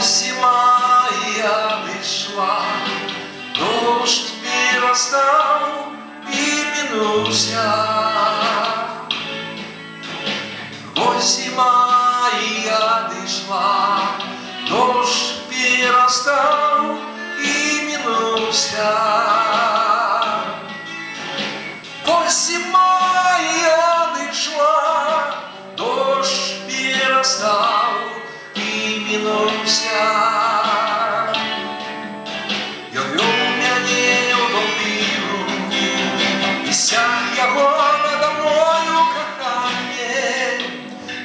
Зима пришла, дождь перестал и минулся. Зима пришла, дождь перестал и минулся. Зима пришла, дождь перестал и минулся. Я вел меня удобрил, и сяк его надо мною кохание.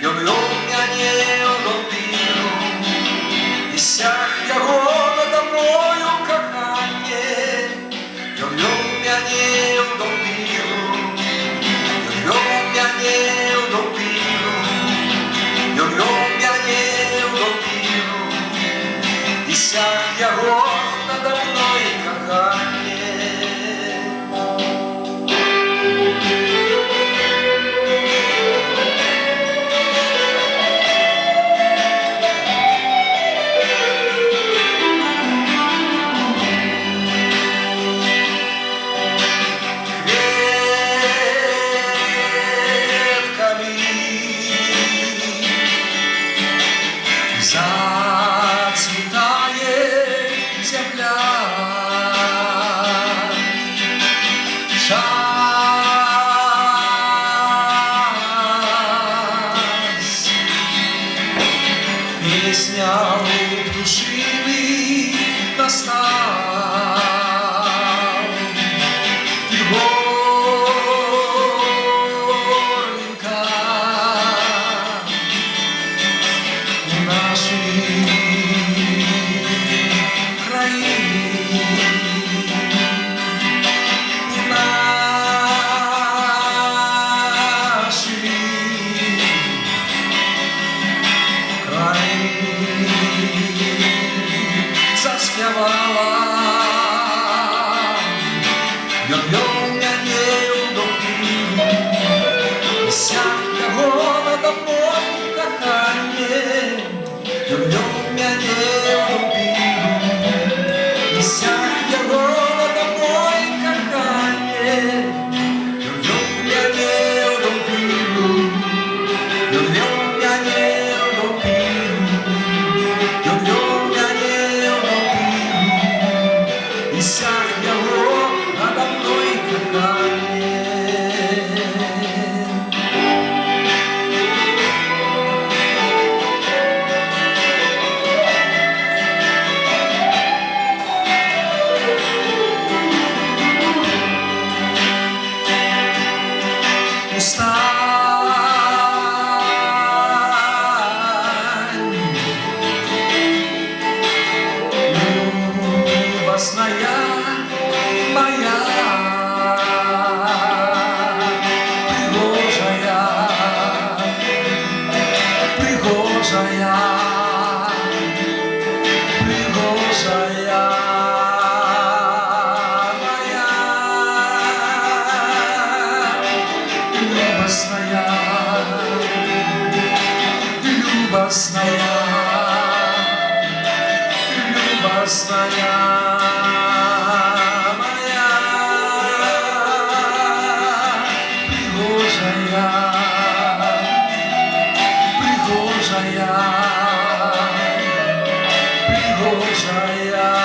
Я вел меня удобрил, и сяк его надо мною кохание. Я вел меня удобрил, я вел меня удобрил, я вел меня удобрил, и сяк его надо мной кохание. Зацветает земля, час, песня в души настал, и горненько наши краи, наши краи заспевала. Я вел меня удобрил, и сяк его надо мной кохание. Я вел меня удобрил, и сяк его надо мной кохание. Я вел меня удобрил, я вел меня удобрил, я вел меня удобрил, и сяк его надо мной кохание. Устань, любостная моя, пригожая, пригожая, пригожая моя, любостная, любостная, любостная моя, пригожая, пригожая, пригожая.